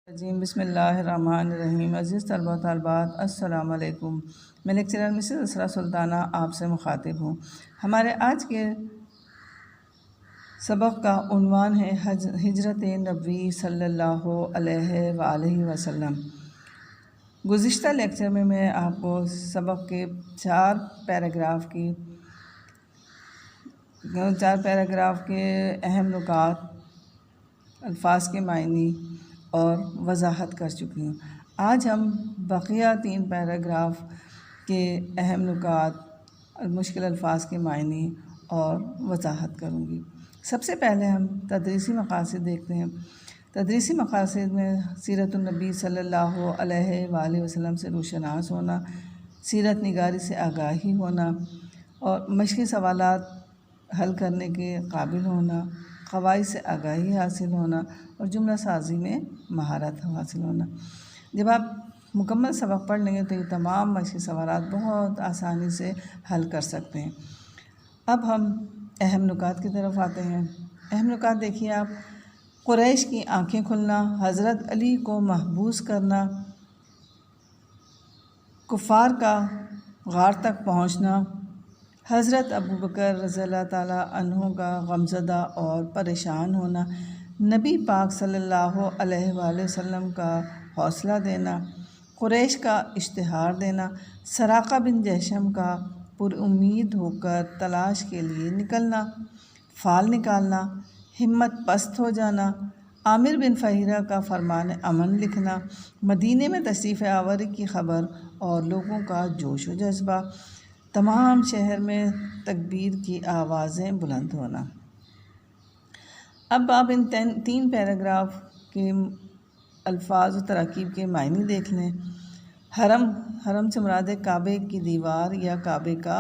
बिस्मिल्लाहिर्रहमानिर्रहीम। अज़ीज़ तलबा तलबात अस्सलाम वालेकुम। मैं लेक्चरर मिसेस असरा सुल्ताना आपसे मुखातिब हूँ। हमारे आज के सबक का उन्वान है हिजरत नबी सल्लल्लाहु अलैहि वसल्लम। गुज़िश्ता लेक्चर में मैं आपको सबक के चार पैराग्राफ के अहम नुकात, अल्फाज के मायनी और वजाहत कर चुकी हूँ। आज हम बकिया 3 पैराग्राफ के अहम नुकात, मुश्किल अल्फाज के मायनी और वजाहत करूँगी। सबसे पहले हम तदरीसी मकासद देखते हैं। तदरीसी मकासद में सीरतुन्नबी सल्लल्लाहु अलैहि वसल्लम से रोशनास होना, सीरत निगारी से आगाही होना और मशक़ी सवालात हल करने के काबिल होना, क़वाइद से आगाही हासिल होना और जुमला साजी में महारत हासिल होना। जब आप मुकम्मल सबक पढ़ लेंगे तो ये तमाम मशक़ी सवालात बहुत आसानी से हल कर सकते हैं। अब हम अहम नुकात की तरफ आते हैं। अहम नुकात देखिए आप। कुरैश की आँखें खुलना, हज़रत अली को महबूस करना, कुफ़ार का गार तक पहुँचना, हज़रत अबू बकर रज़ियल्लाहु ताला अन्हु का गमज़दा और परेशान होना, नबी पाक सल्लल्लाहु अलैहि वसल्लम का हौसला देना, कुरैश का इश्तिहार देना, सराक़ा बिन जहशम का पुरुम्मीद होकर तलाश के लिए निकलना, फाल निकालना, हिम्मत पस्त हो जाना, आमिर बिन फ़हीरा का फरमान अमन लिखना, मदीने में तशरीफ़ आवरी की ख़बर और लोगों का जोश व जज्बा, तमाम शहर में तकबीर की आवाज़ें बुलंद होना। अब आप इन 3 पैराग्राफ के अल्फाज और तरकीब के मायने देख लें। हरम से मुराद काबे की दीवार या काबे का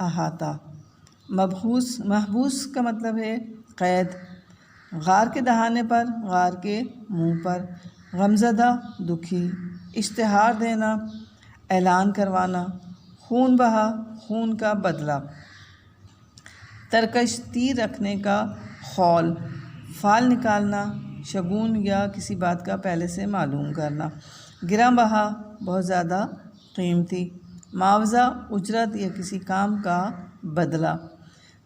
अहाता। महबूस का मतलब है क़ैद। गार के दहाने पर, गार के मुँह पर। गमज़दा दुखी। इश्तिहार देना, ऐलान करवाना। खून बहा, खून का बदला। तरकश, तीर रखने का खौल। फाल निकालना, शगुन या किसी बात का पहले से मालूम करना। गिरा बहा, बहुत ज़्यादा कीमती। मुआवज़ा, उजरत या किसी काम का बदला।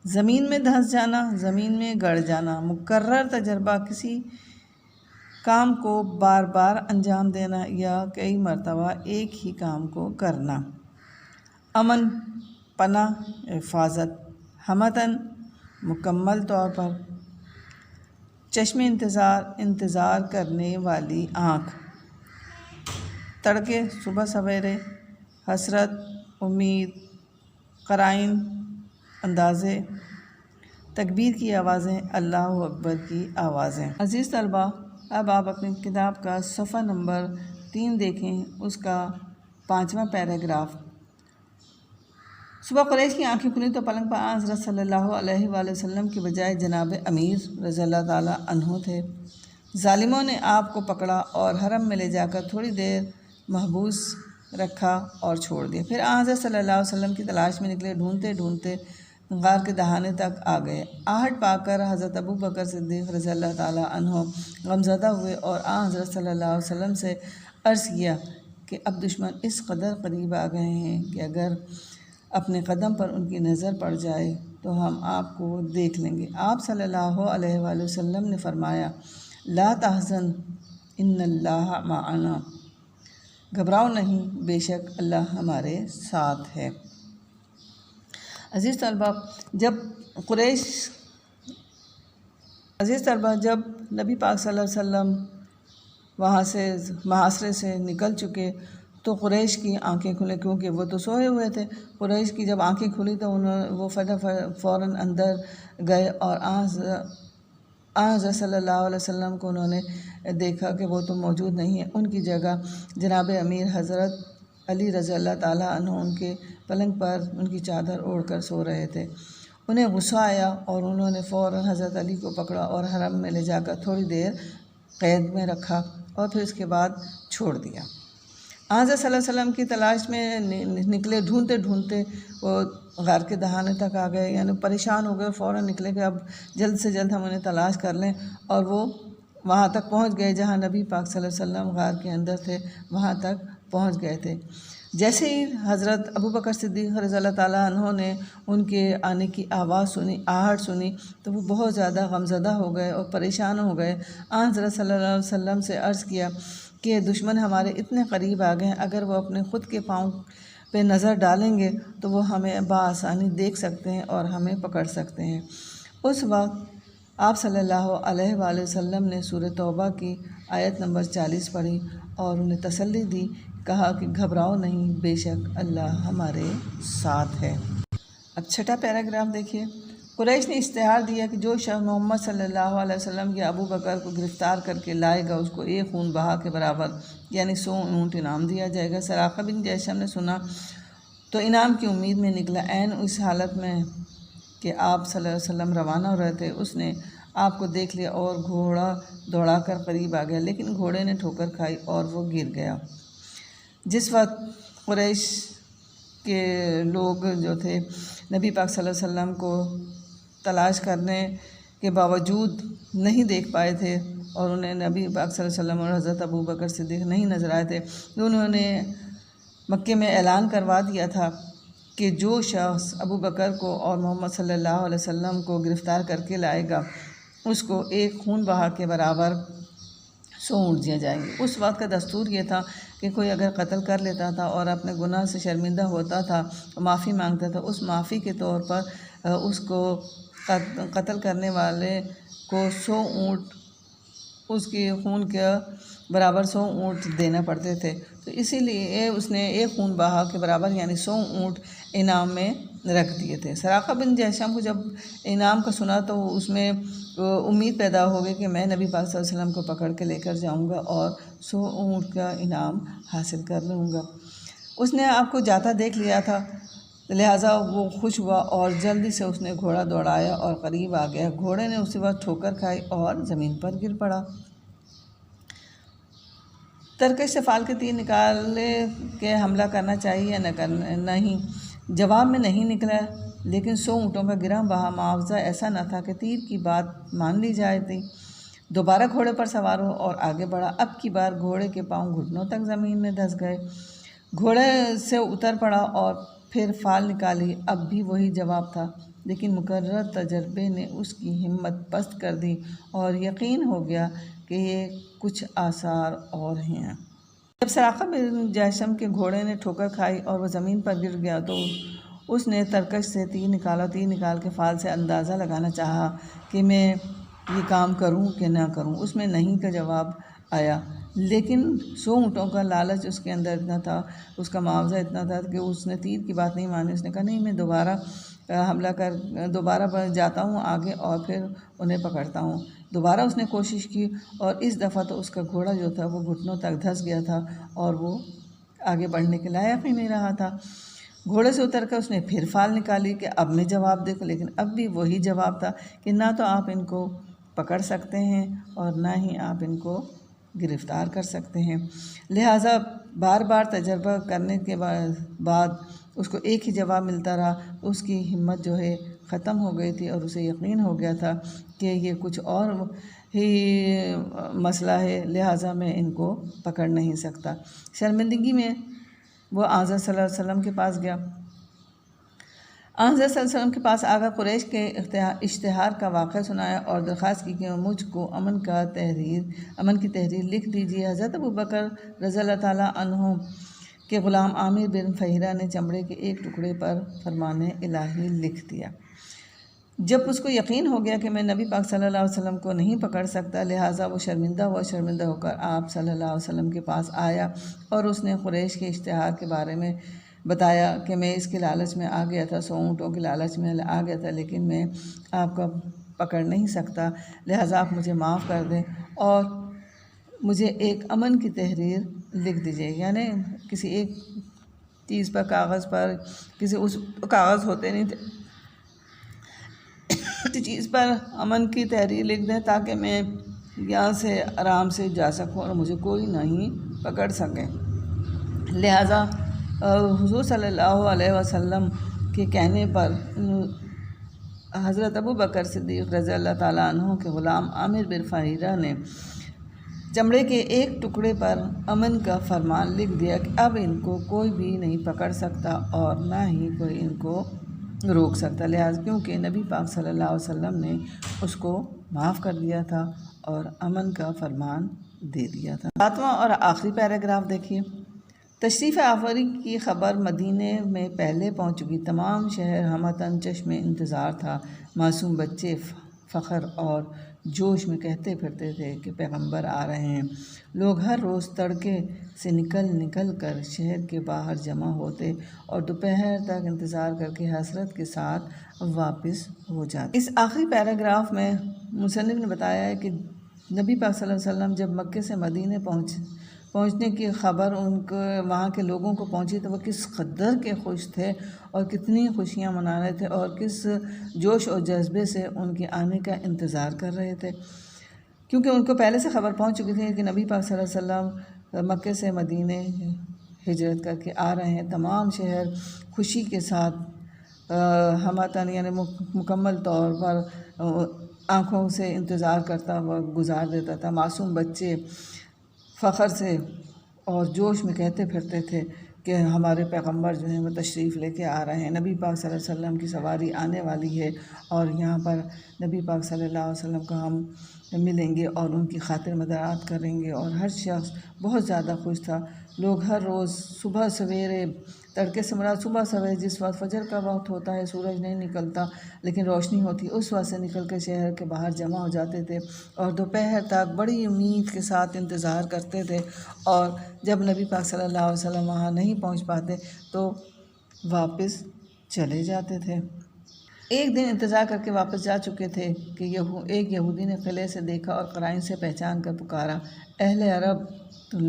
ज़मीन में धंस जाना, ज़मीन में गड़ जाना। मुकर्रर तजर्बा, किसी काम को बार बार अंजाम देना या कई मरतबा एक ही काम को करना। अमन, पनाह, हिफाजत। हमतन, मुकम्मल तौर पर। चश्मे इंतज़ार, इंतज़ार करने वाली आँख। तड़के, सुबह सवेरे। हसरत, उम्मीद। क़राइन, अंदाज़े। तकबीर की आवाज़ें, अल्लाहु अकबर की आवाज़ें। अज़ीज़ तलबा, अब आप अपनी किताब का सफ़ा नंबर 3 देखें, उसका 5वां पैराग्राफ। सुबह कुरैश की आँखें खुली तो पलंग पर हज़रत सल्लल्लाहु अलैहि वसल्लम की बजाय जनाब अमीर रज़ियल्लाहु ताला अन्हु थे। ज़ालिमों ने आपको पकड़ा और हरम में ले जाकर थोड़ी देर महबूस रखा और छोड़ दिया। फिर हज़रत सल्लल्लाहु अलैहि वसल्लम की तलाश में निकले। ढूंढते ढूंढते गार के दहाने तक आ गए। आहट पाकर हज़रत अबू बकर सिद्दीक़ रज़ियल्लाहु ताला अन्हु गमज़दा हुए और हज़रत सल्लल्लाहु अलैहि वसल्लम से अर्ज़ किया कि अब दुश्मन इस कदर करीब आ गए हैं कि अगर अपने कदम पर उनकी नज़र पड़ जाए तो हम आपको देख लेंगे। आप सल्लल्लाहु अलैहि वसल्लम ने फरमाया, ला तहज़न इन्नल्लाह माअना, घबराओ नहीं, बेशक अल्लाह हमारे साथ है। अज़ीज़ तलबा, जब नबी पाक सल्लल्लाहु अलैहि वसल्लम वहाँ से महासरे से निकल चुके तो कुरैश की आंखें खुले, क्योंकि वो तो सोए हुए थे। कुरैश की जब आंखें खुली तो वो फ़ौरन अंदर गए और हज़रत सल्लल्लाहु अलैहि वसल्लम को उन्होंने देखा कि वो तो मौजूद नहीं है। उनकी जगह जनाब अमीर हज़रत अली रज़ियल्लाहु ताला अन्हु उनके पलंग पर उनकी चादर ओढ़कर सो रहे थे। उन्हें गुस्सा आया और उन्होंने फ़ौरन हज़रत अली को पकड़ा और हरम में ले जाकर थोड़ी देर क़ैद में रखा और फिर उसके बाद छोड़ दिया। हज़रत सल्लल्लाहु अलैहि वसल्लम की तलाश में निकले। ढूंढते ढूंढते वो गार के दहाने तक आ गए, यानी परेशान हो गए। फ़ौरन निकले कि अब जल्द से जल्द हम उन्हें तलाश कर लें और वो वहाँ तक पहुँच गए जहाँ नबी पाक सल्लल्लाहु अलैहि वसल्लम गार के अंदर थे, वहाँ तक पहुँच गए थे। जैसे ही हज़रत अबू बकर सिद्दीक़ रज़ियल्लाहु ताला अन्हु ने उनके आने की आवाज़ सुनी, आहट सुनी, तो वो बहुत ज़्यादा गमज़दा हो गए और परेशान हो गए। हज़रत सल्लल्लाहु अलैहि वसल्लम से अर्ज़ किया कि दुश्मन हमारे इतने करीब आ गए हैं, अगर वो अपने ख़ुद के पाँव पे नज़र डालेंगे तो वो हमें बआसानी देख सकते हैं और हमें पकड़ सकते हैं। उस वक्त आप सल्लल्लाहु अलैहि वसल्लम ने सूरह तौबा की आयत नंबर 40 पढ़ी और उन्हें तसल्ली दी, कहा कि घबराओ नहीं, बेशक अल्लाह हमारे साथ है। अब छठा पैराग्राफ देखिए। कुरैश ने इश्तिहार दिया कि जो शख्स मोहम्मद सल्लल्लाहु अलैहि वसल्लम या अबू बकर को गिरफ़्तार करके लाएगा उसको एक खून बहा के बराबर यानी 100 ऊँट इनाम दिया जाएगा। सराक़ा बिन जैशम ने सुना तो इनाम की उम्मीद में निकला। ऐन उस हालत में कि आप सल्लल्लाहु अलैहि वसल्लम रवाना हो रहे थे, उसने आपको देख लिया और घोड़ा दौड़ाकर करीब आ गया, लेकिन घोड़े ने ठोकर खाई और वो गिर गया। जिस वक्त कुरैश के लोग जो थे नबी पाक सल्लल्लाहु अलैहि वसल्लम को तलाश करने के बावजूद नहीं देख पाए थे और उन्हें नबी पाक सल्लल्लाहु अलैहि वसल्लम और हज़रत अबू बकर सिद्दीक़ नहीं नज़र आए थे, तो उन्होंने मक्के में ऐलान करवा दिया था कि जो शख्स अबू बकर को और मोहम्मद सल्लल्लाहु अलैहि वसल्लम को गिरफ़्तार करके लाएगा उसको एक खून बहा के बराबर 100 ऊँट दिए जाएंगे। उस वक्त का दस्तूर ये था कि कोई अगर कत्ल कर लेता था और अपने गुनाह से शर्मिंदा होता था तो माफ़ी मांगता था, उस माफ़ी के तौर पर उसको कत्ल करने वाले को 100 ऊँट उसके खून के बराबर 100 ऊँट देना पड़ते थे। तो इसीलिए उसने एक खून बहा के बराबर यानी 100 ऊँट इनाम में रख दिए थे। सराक़ा बिन जैशम को जब इनाम का सुना तो उसमें उम्मीद पैदा हो गई कि मैं नबी पाक सल्लल्लाहु अलैहि वसल्लम को पकड़ के लेकर जाऊंगा और 100 ऊँट का इनाम हासिल कर लूँगा। उसने आपको जाता देख लिया था, लिहाजा वो खुश हुआ और जल्दी से उसने घोड़ा दौड़ाया और करीब आ गया। घोड़े ने उसी वक्त ठोकर खाई और ज़मीन पर गिर पड़ा। तरकश से फाल के तीर निकाले के हमला करना चाहिए या न करना, नहीं। जवाब में नहीं निकला, लेकिन 100 ऊँटों का गिरा बहा मुआवजा ऐसा न था कि तीर की बात मान ली जाए थी। दोबारा घोड़े पर सवार हो और आगे बढ़ा। अब की बार घोड़े के पाँव घुटनों तक ज़मीन में धंस गए। घोड़े से उतर पड़ा और फिर फाल निकाली। अब भी वही जवाब था, लेकिन मुकर्रर तजर्बे ने उसकी हिम्मत पस्त कर दी और यकीन हो गया कि ये कुछ आसार और हैं। जब सराक़ा बिन जैशम के घोड़े ने ठोकर खाई और वह ज़मीन पर गिर गया तो उसने तरकश से तीर निकाला। तीर निकाल के फाल से अंदाज़ा लगाना चाहा कि मैं ये काम करूं कि ना करूं। उसमें नहीं का जवाब आया, लेकिन 100 ऊँटों का लालच उसके अंदर इतना था, उसका मुआवजा इतना था कि उसने तीर की बात नहीं मानी। उसने कहा नहीं, मैं दोबारा जाता हूँ आगे और फिर उन्हें पकड़ता हूँ। दोबारा उसने कोशिश की और इस दफ़ा तो उसका घोड़ा जो था वो घुटनों तक धंस गया था और वो आगे बढ़ने के लायक ही नहीं रहा था। घोड़े से उतरकर उसने फिर फाल निकाली कि अब मैं जवाब देखूं, लेकिन अब भी वही जवाब था कि ना तो आप इनको पकड़ सकते हैं और ना ही आप इनको गिरफ़्तार कर सकते हैं। लिहाजा बार बार तजर्बा करने के बाद उसको एक ही जवाब मिलता रहा। उसकी हिम्मत जो है ख़त्म हो गई थी और उसे यकीन हो गया था कि ये कुछ और ही मसला है, लिहाजा मैं इनको पकड़ नहीं सकता। शर्मिंदगी में वो आज़ा सल्लल्लाहु अलैहि वसल्लम के पास गया। आज़ा सल्लल्लाहु अलैहि वसल्लम के पास आकर कुरैश के इश्तिहार का वाक़या सुनाया और दरख्वास्त की कि मुझको अमन की तहरीर लिख दीजिए। हज़रत अबू बकर रज़ियल्लाहु ताला अन्हु के ग़ुलाम आमिर बिन फ़हीरा ने चमड़े के एक टुकड़े पर फरमाने इलाही लिख दिया। जब उसको यकीन हो गया कि मैं नबी पाक सल्लल्लाहु अलैहि वसल्लम को नहीं पकड़ सकता, लिहाजा वो शर्मिंदा होकर आप सल्लल्लाहु अलैहि वसल्लम के पास आया और उसने कुरैश के इश्तिहार के बारे में बताया कि मैं इसके लालच में आ गया था, 100 ऊँटों के लालच में आ गया था, लेकिन मैं आपका पकड़ नहीं सकता, लिहाजा आप मुझे माफ़ कर दें और मुझे एक अमन की तहरीर लिख दीजिए। यानी किसी एक चीज़ पर, कागज़ पर, किसी उस कागज़ होते नहीं थे, चीज़ पर अमन की तहरीर लिख दें ताकि मैं यहाँ से आराम से जा सकूँ और मुझे कोई नहीं पकड़ सके। लिहाजा हुज़ूर सल्लल्लाहु अलैहि वसल्लम के कहने पर हज़रत अबू बकर सिद्दीक़ रज़ियल्लाहु ताला अन्हु के ग़ुलाम आमिर बिन फ़हीरा ने चमड़े के एक टुकड़े पर अमन का फरमान लिख दिया कि अब इनको कोई भी नहीं पकड़ सकता और ना ही कोई इनको रोक सकता, लिहाजा क्योंकि नबी पाक सल्लल्लाहु अलैहि वसल्लम ने उसको माफ़ कर दिया था और अमन का फरमान दे दिया था। 7वां और आखिरी पैराग्राफ देखिए। तशरीफ़ आफरी की ख़बर मदीने में पहले पहुँच चुकी। तमाम शहर हमतन चश्मे इंतज़ार था। मासूम बच्चे फ़ख्र और जोश में कहते फिरते थे कि पैगंबर आ रहे हैं। लोग हर रोज़ तड़के से निकल कर शहर के बाहर जमा होते और दोपहर तक इंतज़ार करके हसरत के साथ वापस हो जाते। इस आखिरी पैराग्राफ में मुसन्निफ़ ने बताया है कि नबी पाक सल्लल्लाहु अलैहि वसल्लम जब मक्के से मदीने पहुँचने की ख़बर उनको वहाँ के लोगों को पहुँची तो वो किस कदर के खुश थे और कितनी खुशियाँ मना रहे थे और किस जोश और जज्बे से उनके आने का इंतज़ार कर रहे थे, क्योंकि उनको पहले से ख़बर पहुँच चुकी थी कि नबी पाक सल्लल्लाहु अलैहि वसल्लम मक्के से मदीने हिजरत करके आ रहे हैं। तमाम शहर खुशी के साथ हमतन यानी मुकम्मल तौर पर आँखों से इंतज़ार करता हुआ गुजार देता था। मासूम बच्चे फ़ख्र से और जोश में कहते फिरते थे कि हमारे पैगंबर जो हैं वो तशरीफ़ लेके आ रहे हैं। नबी पाक सल्लल्लाहु अलैहि वसल्लम की सवारी आने वाली है और यहाँ पर नबी पाक सल्लल्लाहु अलैहि वसल्लम को हम मिलेंगे और उनकी खातिर मदरात करेंगे। और हर शख्स बहुत ज़्यादा खुश था। लोग हर रोज़ सुबह सवेरे, तड़के से मुराद सुबह सवेरे जिस वक्त फजर का वक्त होता है, सूरज नहीं निकलता लेकिन रोशनी होती, उस वक्त से निकल कर शहर के बाहर जमा हो जाते थे और दोपहर तक बड़ी उम्मीद के साथ इंतज़ार करते थे। और जब नबी पाक सल्लल्लाहु अलैहि वसल्लम वहाँ नहीं पहुँच पाते तो वापस चले जाते थे। एक दिन इंतज़ार करके वापस जा चुके थे कि एक यहूदी ने किले से देखा और क़राइन से पहचान कर पुकारा, अहले अरब, तो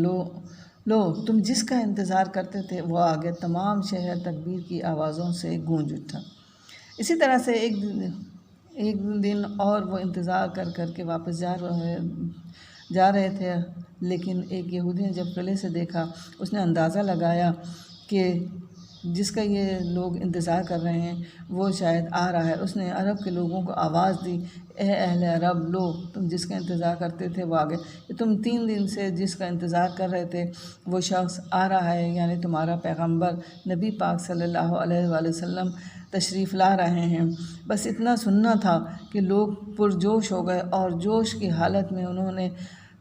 लो तुम जिसका इंतज़ार करते थे वो आ गया। तमाम शहर तकबीर की आवाज़ों से गूंज उठा। इसी तरह से एक दिन और वो इंतज़ार कर के वापस जा रहे थे, लेकिन एक यहूदी ने जब किले से देखा उसने अंदाज़ा लगाया कि जिसका ये लोग इंतज़ार कर रहे हैं वो शायद आ रहा है। उसने अरब के लोगों को आवाज़ दी, ए अहले अरब, लो तुम जिसका इंतज़ार करते थे वो आ गए। कि तुम 3 दिन से जिसका इंतज़ार कर रहे थे वो शख्स आ रहा है, यानी तुम्हारा पैगंबर नबी पाक सल्लल्लाहु अलैहि वसल्लम तशरीफ़ ला रहे हैं। बस इतना सुनना था कि लोग पुरजोश हो गए और जोश की हालत में उन्होंने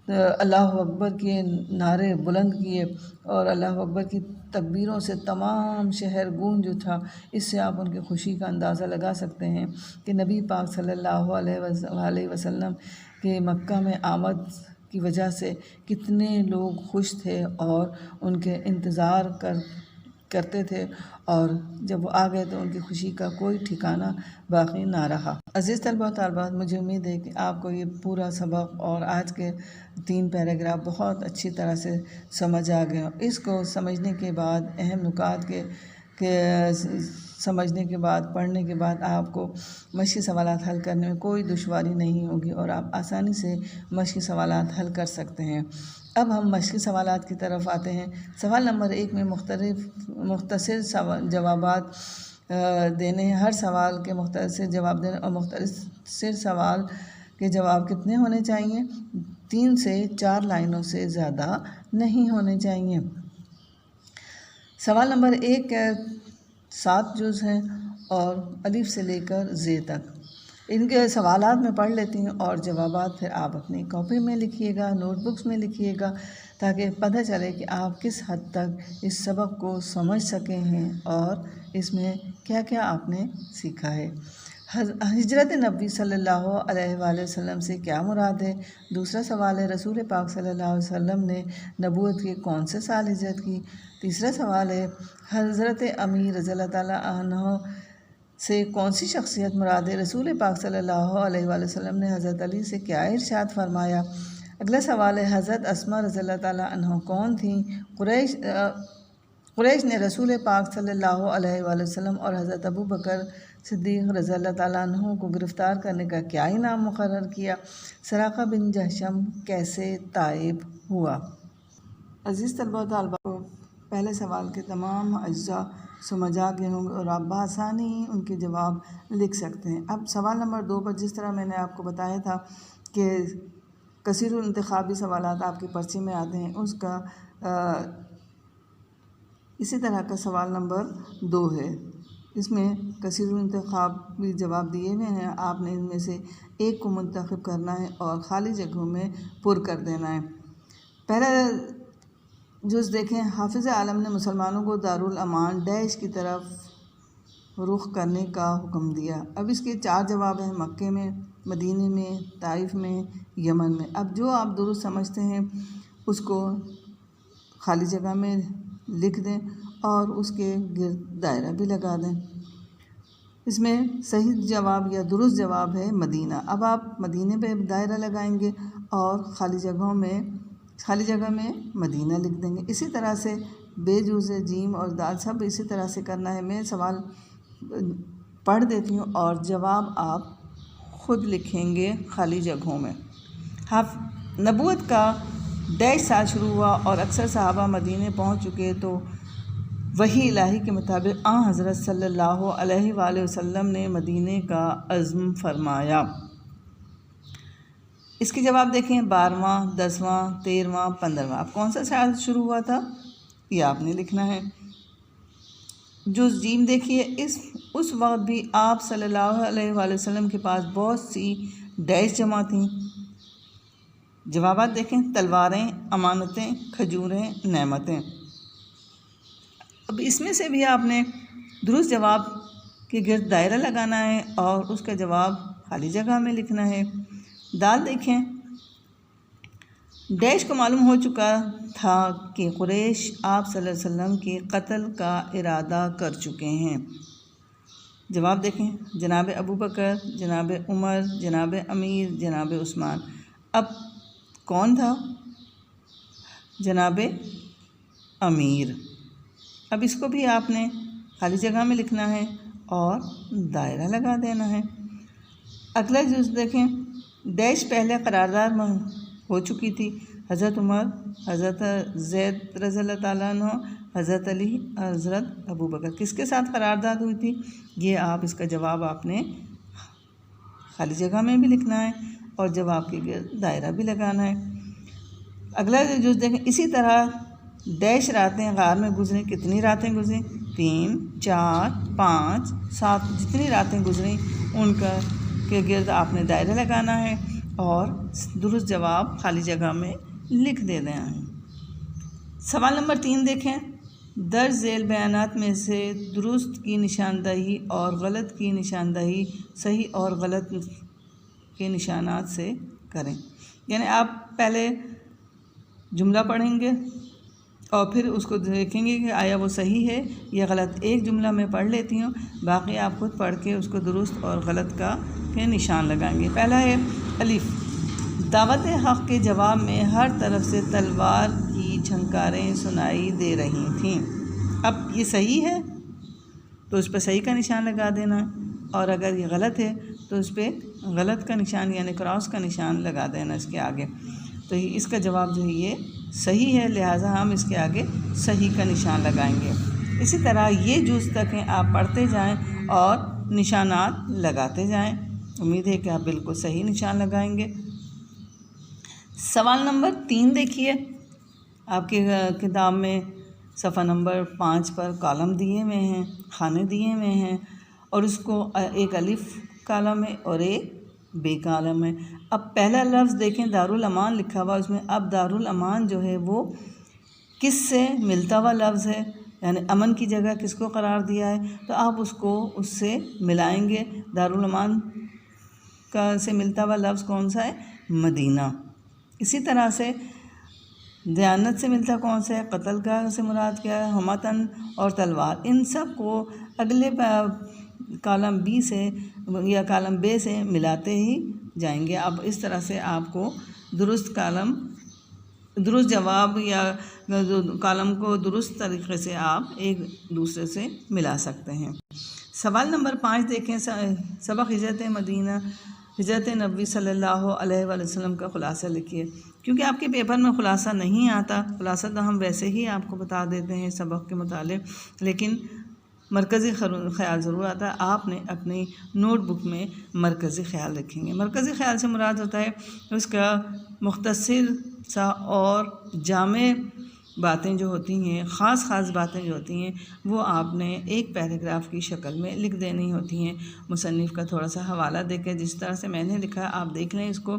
अल्लाह अकबर के नारे बुलंद किए और अल्लाह अकबर की तकबीरों से तमाम शहर गूंज उठा। इससे आप उनकी खुशी का अंदाज़ा लगा सकते हैं कि नबी पाक सल्लल्लाहु अलैहि वसल्लम के मक्का में आमद की वजह से कितने लोग खुश थे और उनके इंतज़ार करते थे और जब वो आ गए तो उनकी खुशी का कोई ठिकाना बाकी ना रहा। अज़ीज़ तलबा व तालिबात, मुझे उम्मीद है कि आपको ये पूरा सबक और आज के 3 पैराग्राफ बहुत अच्छी तरह से समझ आ गए। इसको समझने के बाद, अहम नुकात के समझने के बाद, पढ़ने के बाद आपको मश्क़ी सवालात हल करने में कोई दुश्वारी नहीं होगी और आप आसानी से मश्क़ी सवालात हल कर सकते हैं। अब हम मश्क़ी सवालात की तरफ आते हैं। सवाल नंबर 1 में मुख्तसर जवाबात देने हैं। हर सवाल के मुख्तसर जवाब देने और मुख्तसर सवाल के जवाब कितने होने चाहिए? 3 से 4 लाइनों से ज़्यादा नहीं होने चाहिए। सवाल नंबर 1 7 जुज़ हैं और अलिफ से लेकर ज़े तक। इनके सवालात में पढ़ लेती हूँ और जवाबात फिर आप अपनी कॉपी में लिखिएगा, नोटबुक्स में लिखिएगा, ताकि पता चले कि आप किस हद तक इस सबक को समझ सके हैं और इसमें क्या क्या आपने सीखा है। हिजरत नबी सल्लल्लाहु अलैहि वसल्लम से क्या मुराद है? दूसरा सवाल है, रसूल पाक सल्लल्लाहु अलैहि वसल्लम ने नबूवत के कौन से साल हिजरत की? तीसरा सवाल है, हज़रत अमीर रज़ियल्लाहु ताला अन्हु से कौन सी शख्सियत मुराद है? रसूल पाक सल्लल्लाहु अलैहि वसल्लम ने हज़रत अली से क्या इरशाद फरमाया? अगला सवाल है, हज़रत अस्मा रज़ियल्लाहु ताला अन्हा कौन थी? कुरैश ने रसूल पाक सल्लल्लाहु अलैहि वसल्लम और हज़रत अबू बकर सिद्दीक़ रज़ियल्लाहु ताला अन्हु को गिरफ़्तार करने का क्या इनाम मुक़र्रर किया? सराक़ा बिन जहशम कैसे ताइब हुआ? अज़ीज़ तलबा व तालिबात, पहले सवाल के तमाम अज्जा समझ आ गए होंगे और आप बआसानी उनके जवाब लिख सकते हैं। अब सवाल नंबर 2 पर जिस तरह मैंने आपको बताया था कि कसीरुल इंतखाबी सवालात आपके पर्चे में आते हैं, उसका इसी तरह का सवाल नंबर 2 है। इसमें कसीरुल इंतखाबी जवाब दिए हुए हैं, आपने इनमें से एक को मुंतखब करना है और ख़ाली जगहों में पुर कर देना है। पहला जुज़ देखें, हाफिज़ आलम ने मुसलमानों को दारुल अमान डैश की तरफ रुख करने का हुक्म दिया। अब इसके 4 जवाब हैं, मक्के में, मदीने में, ताइफ में, यमन में। अब जो आप दुरुस्त समझते हैं उसको खाली जगह में लिख दें और उसके गिर्द दायरा भी लगा दें। इसमें सही जवाब या दुरुस्त जवाब है मदीना। अब आप मदीने पे दायरा लगाएंगे और खाली जगह में मदीना लिख देंगे। इसी तरह से बेजुज़ जीम और दाल सब इसी तरह से करना है। मैं सवाल पढ़ देती हूँ और जवाब आप ख़ुद लिखेंगे खाली जगहों में। नबूवत का डैश साल शुरू हुआ और अक्सर सहाबा मदीने पहुँच चुके तो वही इलाही के मुताबिक हज़रत सल्लल्लाहु अलैहि वसल्लम ने मदीने का अज़्म फरमाया। इसके जवाब देखें, 12वां, 10वां, 13वां, 15वां। अब कौन सा साल शुरू हुआ था ये आपने लिखना है। जो जीम देखिए, उस वक्त भी आप सल्लल्लाहु अलैहि वसल्लम के पास बहुत सी डैश जमा थीं। जवाबात देखें, तलवारें, अमानतें, खजूरें, नेमतें। अब इसमें से भी आपने दुरुस्त जवाब के गिर्द दायरा लगाना है और उसका जवाब खाली जगह में लिखना है। दाल देखें, डैश को मालूम हो चुका था कि कुरैश आप सल्लल्लाहु अलैहि वसल्लम के कत्ल का इरादा कर चुके हैं। जवाब देखें, जनाब अबू बकर, जनाब उमर, जनाब अमीर, जनाब उस्मान। अब कौन था? जनाब अमीर। अब इसको भी आपने खाली जगह में लिखना है और दायरा लगा देना है। अगला जुज़ देखें, डैश पहले करारदाद हो चुकी थी। हज़रत उमर, हज़रत ज़ैद रज़ियल्लाहु ताला अन्हु, हज़रत अली, हज़रत अबू बकर। किसके साथ करारदाद हुई थी? ये आप इसका जवाब आपने खाली जगह में भी लिखना है और जवाब के दायरा भी लगाना है। अगला जुज़ देखें, इसी तरह डैश रातें गार में गुजरी। कितनी रातें गुजरी? 3, 4, 5, 7 जितनी रातें गुजरी उनका के गिर्द आपने दायरा लगाना है और दुरुस्त जवाब खाली जगह में लिख देना है। सवाल नंबर 3 देखें, दर्ज झेल बयानात में से दुरुस्त की निशानदही और गलत की निशानदही सही और गलत के निशानात से करें। यानी आप पहले जुमला पढ़ेंगे और फिर उसको देखेंगे कि आया वो सही है या गलत। एक जुमला मैं पढ़ लेती हूँ, बाकी आप खुद पढ़ के उसको दुरुस्त और गलत के निशान लगाएंगे। पहला है अलिफ, दावत हक़ के जवाब में हर तरफ से तलवार की झंकारें सुनाई दे रही थीं। अब ये सही है तो उस पर सही का निशान लगा देना और अगर ये गलत है तो उस पर गलत का निशान यानी क्रॉस का निशान लगा देना इसके आगे। तो इसका जवाब जो है ये सही है, लिहाजा हम इसके आगे सही का निशान लगाएंगे। इसी तरह ये जुज़ तक हैं, आप पढ़ते जाएं और निशानात लगाते जाएं। उम्मीद है कि आप बिल्कुल सही निशान लगाएंगे। सवाल नंबर 3 देखिए, आपके किताब में सफ़ा नंबर 5 पर कॉलम दिए हुए हैं, खाने दिए हुए हैं और उसको एक अलिफ कॉलम है और एक बे कॉलम है। अब पहला लफ्ज़ देखें, दारुल अमान लिखा हुआ उसमें। अब दारुल अमान जो है वो किस से मिलता हुआ लफ्ज़ है, यानी अमन की जगह किसको करार दिया है, तो आप उसको उससे मिलाएंगे। दारुल अमान का से मिलता हुआ लफ्ज़ कौन सा है? मदीना। इसी तरह से दयानत से मिलता कौन सा है? कत्ल का से मुराद क्या है? हमतन और तलवार। इन सब को अगले कॉलम बी से या कॉलम बे से मिलाते ही जाएंगे। अब इस तरह से आपको दुरुस्त जवाब या कॉलम को दुरुस्त तरीक़े से आप एक दूसरे से मिला सकते हैं। सवाल नंबर 5 देखें, सबक हिजरत नबी सल्लल्लाहु अलैहि वसल्लम का ख़ुलासा लिखिए। क्योंकि आपके पेपर में ख़ुलासा नहीं आता, ख़ुलासा तो हम वैसे ही आपको बता देते हैं सबक के मुतालिक, लेकिन मरकज़ी ख़्याल ज़रूर आता है। आपने अपनी नोटबुक में मरकज़ी ख़्याल रखेंगे। मरकज़ी ख़्याल से मुराद होता है उसका मुख्तसर सा और जामे बातें जो होती हैं, ख़ास बातें जो होती हैं, वो आपने एक पैराग्राफ की शक्ल में लिख देनी होती हैं। मुसन्निफ़ का थोड़ा सा हवाला देकर जिस तरह से मैंने लिखा आप देख लें इसको,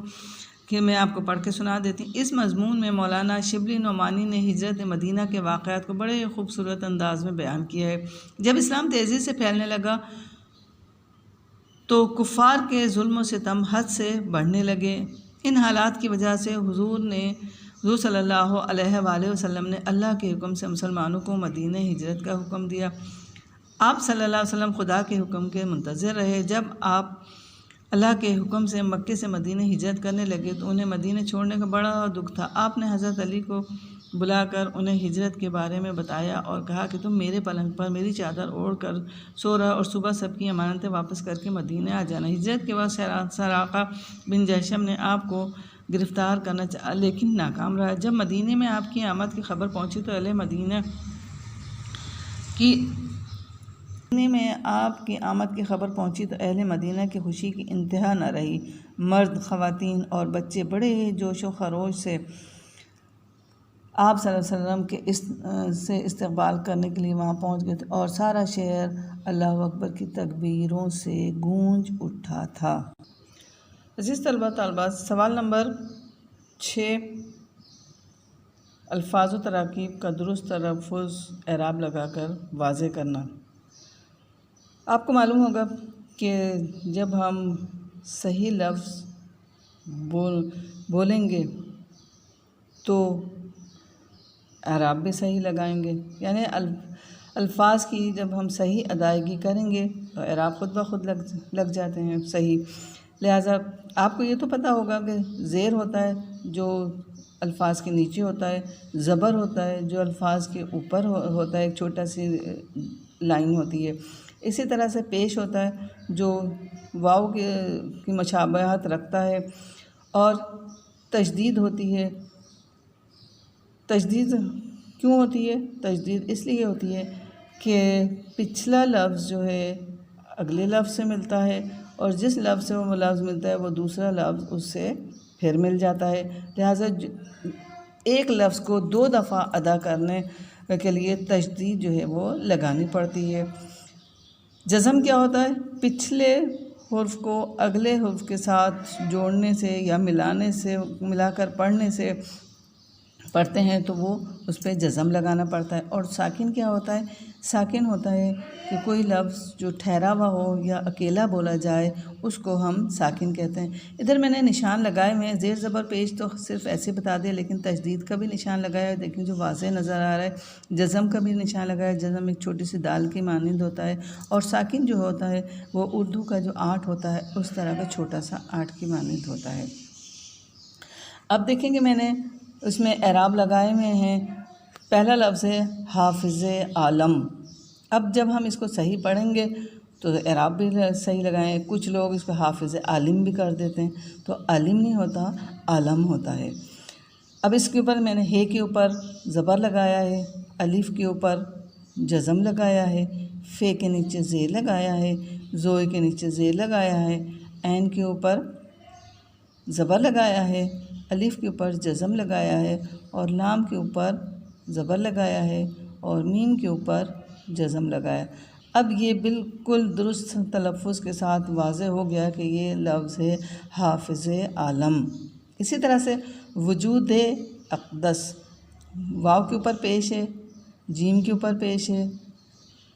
कि मैं आपको पढ़ के सुना देती हूँ। इस मज़मून में मौलाना शिबली नोमानी ने हिजरत मदीना के वाक़यात को बड़े खूबसूरत अंदाज़ में बयान किया है। जब इस्लाम तेज़ी से फैलने लगा तो कुफ़ार के जुल्म व सितम हद से बढ़ने लगे। इन हालात की वजह से हुज़ूर सल्लल्लाहु अलैहि वसल्लम ने अल्लाह के हुक्म से मुसलमानों को मदीने हिजरत का हुक्म दिया। आप सल्लल्लाहु अलैहि वसल्लम खुदा के हुक्म के मुंतज़िर रहे। जब आप अल्लाह के हुक्म से मक्के से मदीने हिजरत करने लगे तो उन्हें मदीने छोड़ने का बड़ा दुख था। आपने हज़रत अली को बुलाकर उन्हें हिजरत के बारे में बताया और कहा कि तुम मेरे पलंग पर मेरी चादर ओढ़ कर सो रहा और सुबह सबकी अमानतें वापस करके मदीने आ जाना। हिजरत के बाद सराका बिन जहशम ने आपको गिरफ़्तार करना चाहा लेकिन नाकाम रहा। जब मदीने में आपकी आमद की खबर पहुंची तो अहले मदीने की खुशी की इंतहा न रही। मर्द, ख़वातीन और बच्चे बड़े जोश व खरोश से आप सल्लल्लाहु अलैहि वसल्लम के इस्तकबाल करने के लिए वहाँ पहुँच गए थे और सारा शहर अल्लाह अकबर की तकबीरों से गूंज उठा था। अज़ीज़ तलबा तालिबात, सवाल नंबर 6, अल्फाज़ व तराकीब का दुरुस्त तलफ़्फ़ुज़ एराब लगाकर वाज़े करना। आपको मालूम होगा कि जब हम सही लफ्ज़ बोलेंगे तो एराब भी सही लगाएंगे, यानी अल्फाज की जब हम सही अदायगी करेंगे तो एराब ख़ुद ब खुद लग जाते हैं सही। लिहाजा आपको ये तो पता होगा कि ज़ेर होता है जो अल्फाज के नीचे होता है, ज़बर होता है जो अल्फाज के ऊपर होता है, एक छोटा सी लाइन होती है। इसी तरह से पेश होता है जो वाव की मुशाबहत रखता है, और तशदीद होती है। तशदीद क्यों होती है? तशदीद इसलिए होती है कि पिछला लफ्ज़ जो है अगले लफ्ज़ से मिलता है और जिस लफ्ज़ से वो लफ्ज़ मिलता है वो दूसरा लफ्ज़ उससे फिर मिल जाता है। लिहाजा एक लफ्ज़ को 2 दफ़ा अदा करने के लिए तशदीद जो है वो लगानी पड़ती है। जज़म क्या होता है? पिछले हुर्फ़ को अगले हुर्फ़ के साथ जोड़ने से या मिलाकर पढ़ते हैं तो वो उस पर जज़म लगाना पड़ता है। और साकिन क्या होता है? साकिन होता है कि कोई लफ्ज़ जो ठहरा हुआ हो या अकेला बोला जाए उसको हम साकिन कहते हैं। इधर मैंने निशान लगाए हुए हैं, ज़ेर ज़बर पेश तो सिर्फ ऐसे बता दिया, लेकिन तशदीद का भी निशान लगाया है, देखिए जो वाज़ेह नज़र आ रहा है। जज़म का भी निशान लगाया है, जज़म एक छोटी सी दाल की मानिंद होता है, और साकिन जो होता है वो उर्दू का जो 8 होता है उस तरह का छोटा सा 8 की मानिंद होता है। अब देखेंगे मैंने उसमें एराब लगाए हुए हैं। पहला लफ्ज़ है हाफ़िज़े आलम। अब जब हम इसको सही पढ़ेंगे तो एराब भी सही लगाएं। कुछ लोग इसको हाफ़िज़े आलिम भी कर देते हैं, तो आलिम नहीं होता, आलम होता है। अब इसके ऊपर मैंने हे के ऊपर ज़बर लगाया है, अलिफ़ के ऊपर जज़म लगाया है, फ़े के नीचे ज़े लगाया है, ज़ोए के नीचे ज़े लगाया है, ऐन के ऊपर ज़बर लगाया है, अलिफ़ के ऊपर जज़म लगाया है, और लाम के ऊपर ज़बर लगाया है, और मीम के ऊपर जज़म लगाया। अब ये बिल्कुल दुरुस्त तलफ़्फ़ुज़ के साथ वाज़े हो गया कि ये लफ्ज़ है हाफ़िज़े आलम। इसी तरह से वजूदे अक़दस, वाव के ऊपर पेश है, जीम के ऊपर पेश है,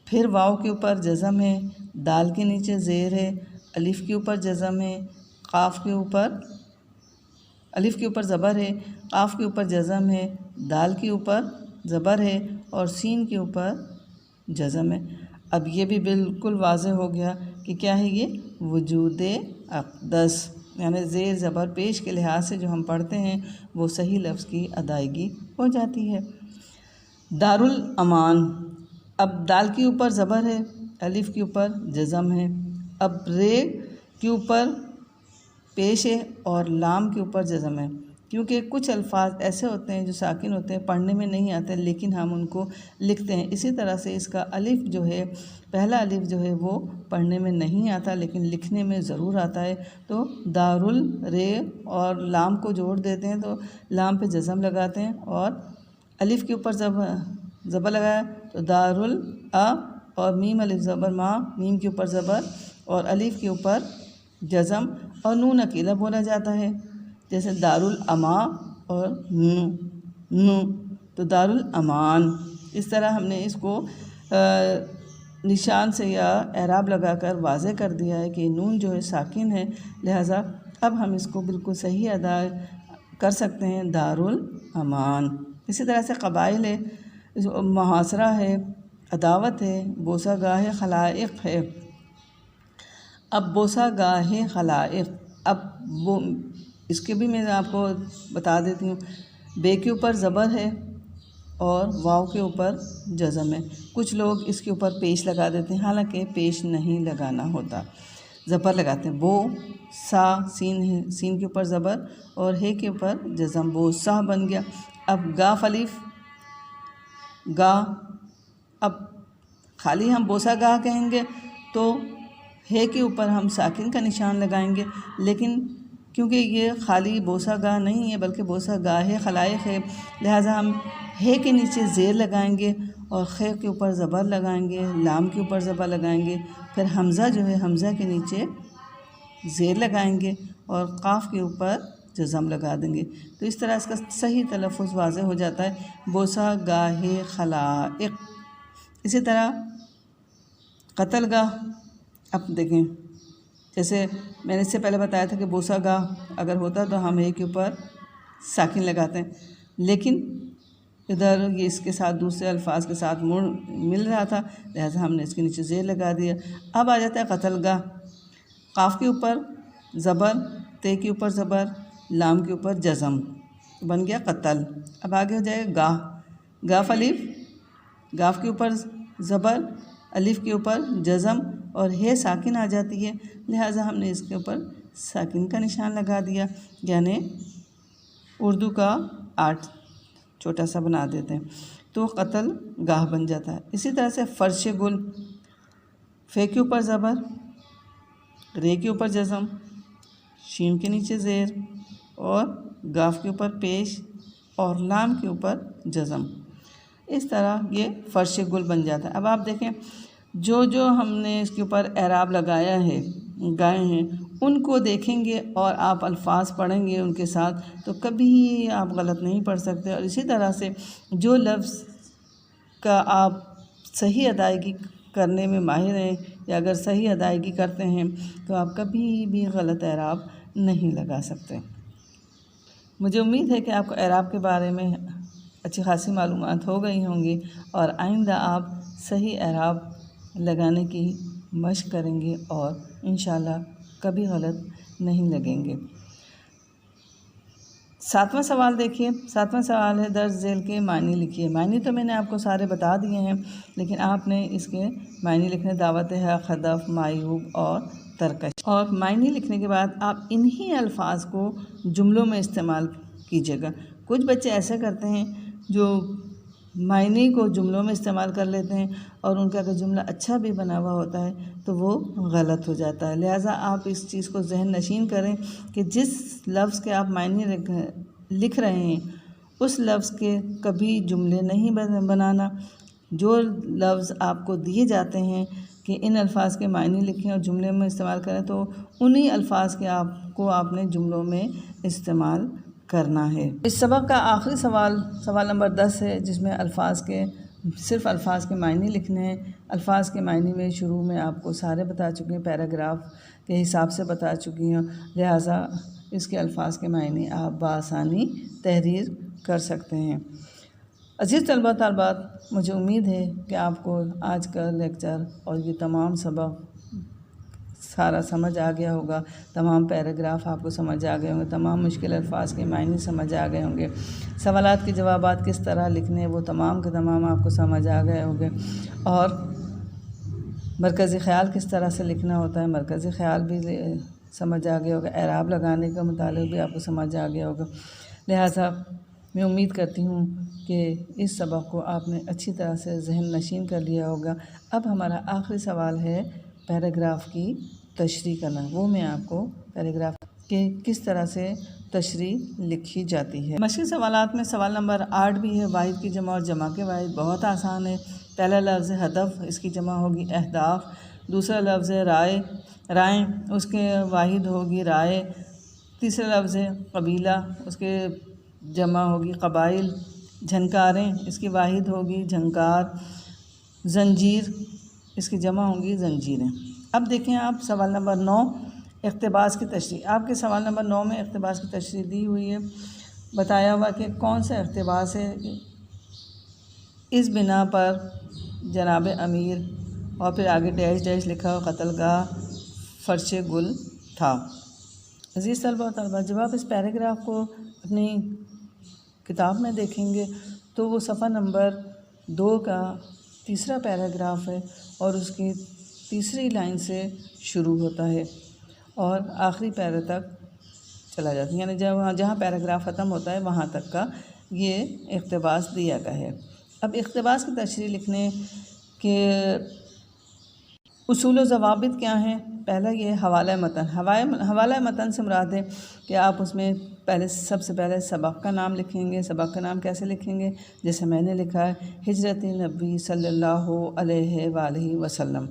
फिर वाव के ऊपर जज़म है, दाल के नीचे ज़ेर है, अलिफ़ के ऊपर जज़म है, क़ाफ़ के ऊपर अलिफ़ के ऊपर ज़बर है, क़ाफ़ के ऊपर जज़म है, दाल के ऊपर ज़बर है, और सीन के ऊपर जज़म है। अब ये भी बिल्कुल वाज़े हो गया कि क्या है ये वजूदे अक़दस, यानी ज़ेर ज़बर पेश के लिहाज से जो हम पढ़ते हैं वो सही लफ्ज़ की अदायगी हो जाती है। दारुल अमान, अब दाल के ऊपर ज़बर है, अलिफ़ के ऊपर जज़म है, अब रे के ऊपर पेश है और लाम के ऊपर जज़म है। क्योंकि कुछ अल्फाज ऐसे होते हैं जो साकिन होते हैं, पढ़ने में नहीं आते लेकिन हम उनको लिखते हैं। इसी तरह से इसका अलिफ जो है, पहला अलिफ जो है वो पढ़ने में नहीं आता लेकिन लिखने में ज़रूर आता है। तो दारुल रे और लाम को जोड़ देते हैं तो लाम पे जज़म लगाते हैं और अलिफ के ऊपर ज़बर लगाया तो दारुल अ, और मीम अलिफ ज़बर मा, मीम के ऊपर ज़बर और अलिफ के ऊपर जज़म और नून अकेला बोला जाता है, जैसे दारुल अमा और नू, तो दारुल अमान। इस तरह हमने इसको निशान से या एराब लगाकर वाज़े कर दिया है कि नून जो है साकिन है, लिहाजा अब हम इसको बिल्कुल सही अदा कर सकते हैं, दारुल अमान। इसी तरह से क़बाइल है, मुहासरा है, अदावत है, बोसा गाह खलाइक़ है। अब बोसा गाह खलाइक़, अब वो इसके भी मैं आपको बता देती हूँ। बे के ऊपर ज़बर है और वाव के ऊपर जज़म है। कुछ लोग इसके ऊपर पेश लगा देते हैं, हालांकि पेश नहीं लगाना होता, ज़बर लगाते हैं। बो सा, सीन है, सीन के ऊपर ज़बर और हे के ऊपर जज़म, बो सा बन गया। अब गाफ अलिफ गा, अब खाली हम बोसा गा कहेंगे तो हे के ऊपर हम साकिन का निशान लगाएंगे, लेकिन क्योंकि ये खाली बोसा गा नहीं है बल्कि बोसा गा है खलाइक़ है, लिहाजा हम हे के नीचे ज़ेर लगाएंगे और खे के ऊपर ज़बर लगाएंगे, लाम के ऊपर ज़बर लगाएंगे, फिर हमज़ा जो है हमज़ा के नीचे ज़ेर लगाएंगे और क़ाफ़ के ऊपर जज़म लगा देंगे। तो इस तरह इसका सही तलफ़्फ़ुज़ वाज़े हो जाता है, बोसा गाहे खलाइक़। इसी तरह क़त्ल गाह, अब देखें, जैसे मैंने इससे पहले बताया था कि बोसा गाह अगर होता तो हम हे के ऊपर साकिन लगाते हैं, लेकिन इधर ये इसके साथ दूसरे अल्फाज के साथ मुड़ मिल रहा था, लिहाजा हमने इसके नीचे ज़ेर लगा दिया। अब आ जाता है क़त्ल गाह, क़ाफ़ के ऊपर ज़बर, ते के ऊपर ज़बर, लाम के ऊपर जज़म, बन गया क़त्ल। अब आगे हो जाएगा गाह, गाफ अलिफ, गाफ के ऊपर ज़बर, अलिफ के ऊपर जज़म और हे साकिन आ जाती है, लिहाजा हमने इसके ऊपर साकिन का निशान लगा दिया, यानी उर्दू का 8 छोटा सा बना देते हैं, तो क़त्ल गाह बन जाता है। इसी तरह से फ़र्श गुल, फ़े के ऊपर ज़बर, रे के ऊपर जज़म, शीन के नीचे ज़ेर और गाफ के ऊपर पेश और लाम के ऊपर जज़म। इस तरह ये फ़र्श गुल बन जाता है। अब आप देखें, जो जो हमने इसके ऊपर एराब लगाया है, गाए हैं, उनको देखेंगे और आप अल्फाज पढ़ेंगे उनके साथ तो कभी आप गलत नहीं पढ़ सकते। और इसी तरह से जो लफ्ज़ का आप सही अदायगी करने में माहिर हैं या अगर सही अदायगी करते हैं तो आप कभी भी गलत एराब नहीं लगा सकते। मुझे उम्मीद है कि आपको एराब के बारे में अच्छी खासी मालूमात हो गई होंगी और आइंदा आप सही एराब लगाने की मशक़ करेंगे और इंशाल्लाह कभी गलत नहीं लगेंगे। 7वां सवाल देखिए, 7वां सवाल है, दर्ज झेल के मायने लिखिए। मायने तो मैंने आपको सारे बता दिए हैं, लेकिन आपने इसके मायने लिखने, दावत है, खदफ, मायूब और तरकश। और मायने लिखने के बाद आप इन्हीं अल्फाज को जुमलों में इस्तेमाल कीजिएगा। कुछ बच्चे ऐसा करते हैं जो मायने को जुमलों में इस्तेमाल कर लेते हैं और उनका अगर जुमला अच्छा भी बना हुआ होता है तो वो गलत हो जाता है। लिहाजा आप इस चीज़ को जहन नशीन करें कि जिस लफ्ज़ के आप मायने लिख रहे हैं उस लफ्ज़ के कभी जुमले नहीं बनाना। जो लफ्ज़ आपको दिए जाते हैं कि इन अल्फाज के मायने लिखें और जुमले में इस्तेमाल करें, तो उन्हीं अल्फाज के आपने जुमलों में इस्तेमाल करना है। इस सबक का आखिरी सवाल, सवाल नंबर 10 है, जिसमें सिर्फ़ अल्फाज के मायने लिखने हैं। अल्फाज के मायने में शुरू में आपको सारे बता चुके हैं, पैराग्राफ के हिसाब से बता चुकी हूँ, लिहाजा इसके अल्फाज के मायने आप बआसानी तहरीर कर सकते हैं। अज़ीज़ तलबा तालिबात, मुझे उम्मीद है कि आपको आज का लेक्चर और ये तमाम सबक सारा समझ आ गया होगा, तमाम पैराग्राफ आपको समझ आ गए होंगे, तमाम मुश्किल अल्फाज के मायने समझ आ गए होंगे, सवालात के जवाबात किस तरह लिखने हैं वो तमाम के तमाम आपको समझ आ गए होंगे और मरकज़ी ख़याल किस तरह से लिखना होता है, मरकज़ी ख़याल भी समझ आ गया होगा, एराब लगाने का मुतालिक भी आपको समझ आ गया होगा। लिहाजा मैं उम्मीद करती हूँ कि इस सबक को आपने अच्छी तरह से जहन नशीन कर लिया होगा। अब हमारा आखिरी सवाल है पैराग्राफ की तशरीह करना। वो मैं आपको पैराग्राफ के किस तरह से तशरीह लिखी जाती है। मशक़ी सवालात में सवाल नंबर 8 भी है। वाहिद की जमा और जमा के वाहिद बहुत आसान है। पहला लफ्ज़ है हदफ, इसकी जमा होगी अहदाफ। दूसरा लफ्ज़ है राय, उसके वाहिद होगी राय। तीसरा लफ्ज़ है कबीला, उसके जमा होगी कबाइल। झनकारें, इसकी वाहिद होगी झंकार। जंजीर, इसकी जमा होंगी जंजीरें। अब देखें आप सवाल नंबर 9 इक़्तिबास की तशरीह। आपके सवाल नंबर 9 में इक़्तिबास की तशरीह दी हुई है। बताया हुआ कि कौन सा इक़्तिबास है। इस बिना पर जनाब अमीर और फिर आगे डैश डैश लिखा हुआ क़त्लगाह फ़र्श गुल था। अज़ीज़ तलबा और तलबा, जब आप इस पैराग्राफ को अपनी किताब में देखेंगे तो वो सफ़ा नंबर 2 का तीसरा पैराग्राफ है और उसकी तीसरी लाइन से शुरू होता है और आखिरी पैरा तक चला जाता है, यानी जहाँ पैराग्राफ ख़त्म होता है वहाँ तक का ये इक़्तिबास दिया गया है। अब इक़्तिबास की तशरीह लिखने के उसूल व ज़वाबित क्या हैं। पहला ये हवाला मतन। हवाला मतन से मुराद है कि आप उसमें सबसे पहले सबक का नाम लिखेंगे। सबक का नाम कैसे लिखेंगे, जैसे मैंने लिखा है हिजरत नबी सल्लल्लाहु अलैहि वसल्लम।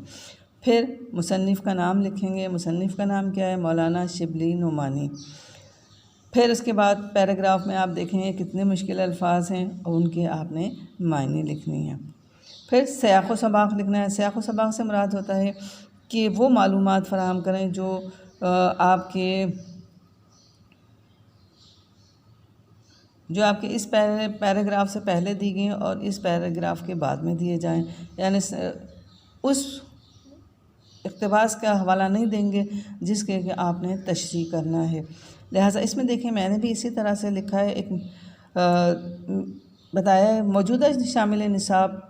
फिर मुसन्निफ़ का नाम लिखेंगे। मुसन्निफ़ का नाम क्या है, मौलाना शिबली नुमानी। फिर उसके बाद पैराग्राफ में आप देखेंगे कितने मुश्किल अल्फाज हैं और उनके आपने मायने लिखनी है। फिर सियाक़ व सबाक़ लिखना है। सियाक़ व सबाक़ से मुराद होता है कि वो मालूमात फ़राहम करें जो आपके इस पैराग्राफ से पहले दी गई और इस पैराग्राफ के बाद में दिए जाएं, यानी उस इक़्तिबास का हवाला नहीं देंगे जिसके कि आपने तशरीह करना है। लिहाजा इसमें देखिए मैंने भी इसी तरह से लिखा है। एक बताया है मौजूदा शामिल निसाब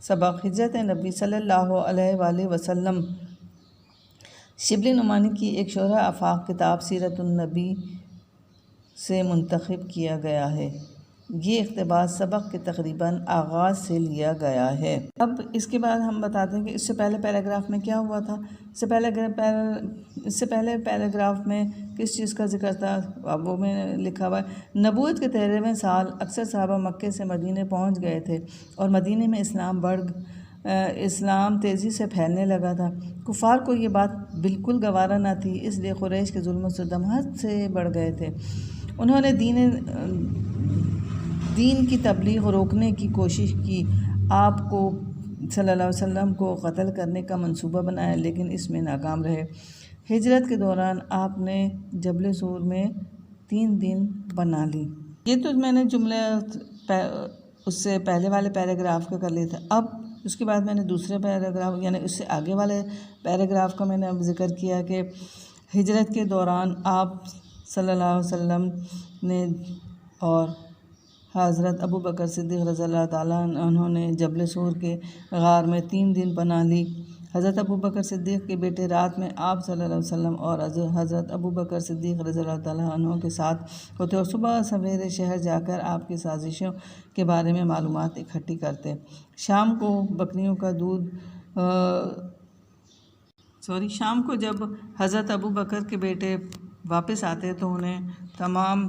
सबक हिजरत नबी सल्लल्लाहु अलैहि वसल्लम शिबली नुमानी की एक शोरा आफाक किताब सीरतुन नबी से मुंतखब किया गया है। ये इक़्तिबास सबक के तकरीबन आगाज़ से लिया गया है। अब इसके बाद हम बताते हैं कि इससे पहले पैराग्राफ में क्या हुआ था। इससे पहले पैराग्राफ में किस चीज़ का ज़िक्र था, अब वो में लिखा हुआ है नबूवत के 13वें साल अक्सर सहाबा मक्के से मदीने पहुंच गए थे और मदीने में इस्लाम तेज़ी से फैलने लगा था। कुफ़ार को ये बात बिल्कुल गवारा न थी, इसलिए कुरैश के जुल्म सितम हद से बढ़ गए थे। उन्होंने दीन की तबलीग रोकने की कोशिश की। आपको सल्लल्लाहु अलैहि वसल्लम को क़त्ल करने का मंसूबा बनाया, लेकिन इसमें नाकाम रहे। हिजरत के दौरान आपने जबल सूर में 3 दिन बना ली। ये तो मैंने जुमले उससे पहले वाले पैराग्राफ का कर लिए थे। अब उसके बाद मैंने दूसरे पैराग्राफ यानी उससे आगे वाले पैराग्राफ का मैंने अब ज़िक्र किया कि हिजरत के दौरान आप सल्लल्लाहु अलैहि वसल्लम ने और हज़रत अबू बकर सिद्दीक़ रज़ियल्लाहु ताला अन्हु ने जबल सूर के गार में 3 दिन बना ली। हज़रत अबू बकर सिद्दीक़ के बेटे रात में आप सल्लल्लाहु अलैहि वसल्लम और हज़रत अबू बकर सिद्दीक़ रज़ियल्लाहु ताला अन्हु के साथ होते और सुबह सवेरे शहर जाकर आपकी साजिशों के बारे में मालूमात इकट्ठी करते। शाम को जब हज़रत अबू बकर के बेटे वापस आते तो उन्हें तमाम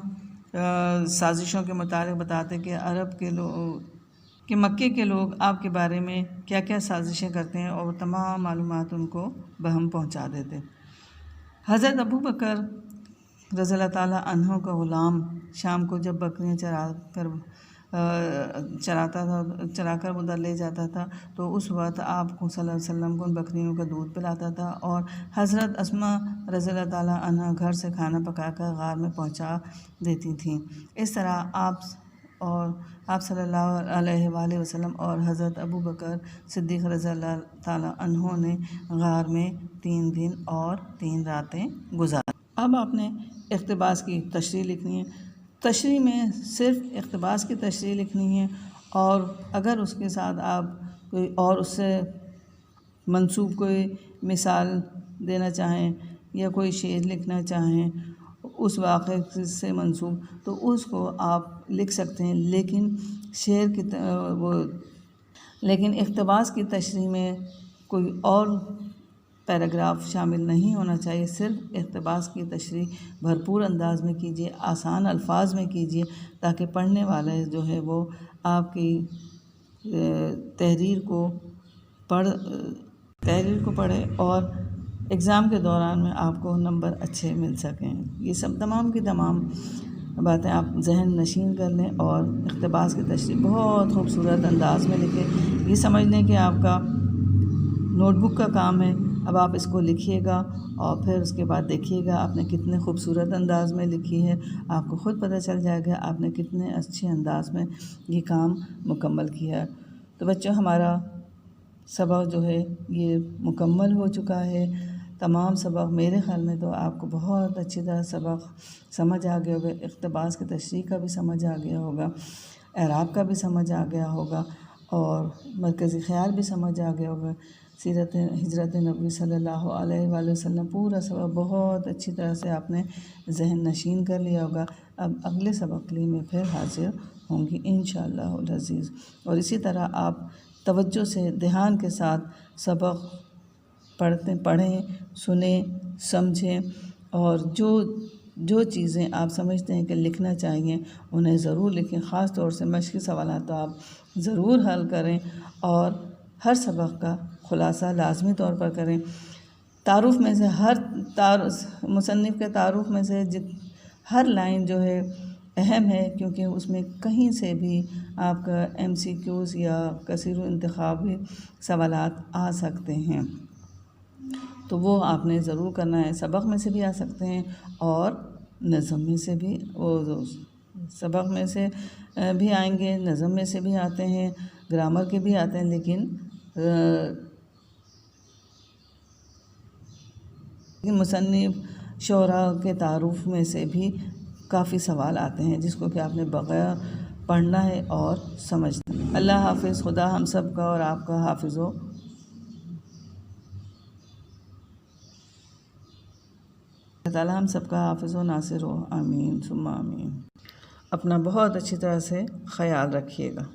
साजिशों के मुताबिक बताते कि मक्के के लोग आपके बारे में क्या क्या साजिशें करते हैं और तमाम मालूमात उनको बहम पहुंचा देते। हज़रत अबू बकर रज़ियल्लाहु ताला अन्हु का ग़ुलाम शाम को जब बकरियां चराकर उधर ले जाता था तो उस वक्त आपको सल्लल्लाहु अलैहि वसल्लम को उन बकरियों का दूध पिलाता था और हज़रत अस्मा रज़ियल्लाहु ताला अन्हा घर से खाना पकाकर गार में पहुंचा देती थीं। इस तरह आप सल्लल्लाहु अलैहि वसल्लम और हज़रत अबू बकर सिद्दीक़ रज़ियल्लाहु ताला अन्हु ने गार में 3 दिन और 3 रातें गुजारी। अब आपने इक़्तिबास की तशरीह लिखनी है। तशरीह में सिर्फ़ इक़्तिबास की तशरीह लिखनी है और अगर उसके साथ आप कोई और उससे मंसूब कोई मिसाल देना चाहें या कोई शेर लिखना चाहें उस वाक़े से मंसूब, तो उसको आप लिख सकते हैं, लेकिन शेर की लेकिन इक़्तिबास की तशरीह में कोई और पैराग्राफ शामिल नहीं होना चाहिए। सिर्फ इक़्तिबास की तशरीह भरपूर अंदाज में कीजिए, आसान अल्फाज में कीजिए, ताकि पढ़ने वाला जो है वो आपकी तहरीर को पढ़े और एग्ज़ाम के दौरान में आपको नंबर अच्छे मिल सकें। ये सब तमाम की तमाम बातें आप जहन नशीन कर लें और इक़्तिबास की तशरीह बहुत खूबसूरत अंदाज में लिखें। ये समझ लें कि आपका नोटबुक का काम है। अब आप इसको लिखिएगा और फिर उसके बाद देखिएगा आपने कितने खूबसूरत अंदाज में लिखी है। आपको ख़ुद पता चल जाएगा आपने कितने अच्छे अंदाज में ये काम मुकम्मल किया। तो बच्चों, हमारा सबक जो है ये मुकम्मल हो चुका है। तमाम सबक मेरे ख़्याल में तो आपको बहुत अच्छी तरह सबक समझ आ गया होगा। इक़्तिबास की तशरीह का भी समझ आ गया होगा, एराब का भी समझ आ गया होगा और मरकज़ी ख़याल भी समझ आ गया होगा। सीरत हिजरत नबी सल्लल्लाहु अलैहि वसल्लम पूरा सबक बहुत अच्छी तरह से आपने जहन नशीन कर लिया होगा। अब अगले सबक के लिए मैं फिर हाज़िर होंगी इंशाअल्लाहुल अज़ीज़। और इसी तरह आप तवज्जो से, ध्यान के साथ सबक पढ़ें, सुने, समझें और जो चीज़ें आप समझते हैं कि लिखना चाहिए उन्हें ज़रूर लिखें। ख़ास तौर से मश्क़ी सवाल तो आप ज़रूर हल करें और हर सबक का ख़ुलासा लाज़मी तौर पर करें। तारुफ़ में से मुसन्निफ़ के तारुफ़ में से हर लाइन जो है अहम है, क्योंकि उसमें कहीं से भी आपका MCQs या कसीर इंतखाबी सवालात आ सकते हैं, तो वो आपने ज़रूर करना है। सबक में से भी आ सकते हैं और नज़म में से भी, वो सबक में से भी आएंगे, नज़म में से भी आते हैं, ग्रामर के भी आते हैं, लेकिन मुसन्निफ़ शोरा के तारुफ़ में से भी काफ़ी सवाल आते हैं जिसको कि आपने बग़ैर पढ़ना है और समझना है। अल्लाह हाफ़िज़। खुदा हम सब का और आपका हाफ़िज़ हो। अल्लाह ताला हम सब का हाफ़िज़ हो, नासिर हो। आमीन सुम्मा आमीन। अपना बहुत अच्छी तरह से ख़याल रखिएगा।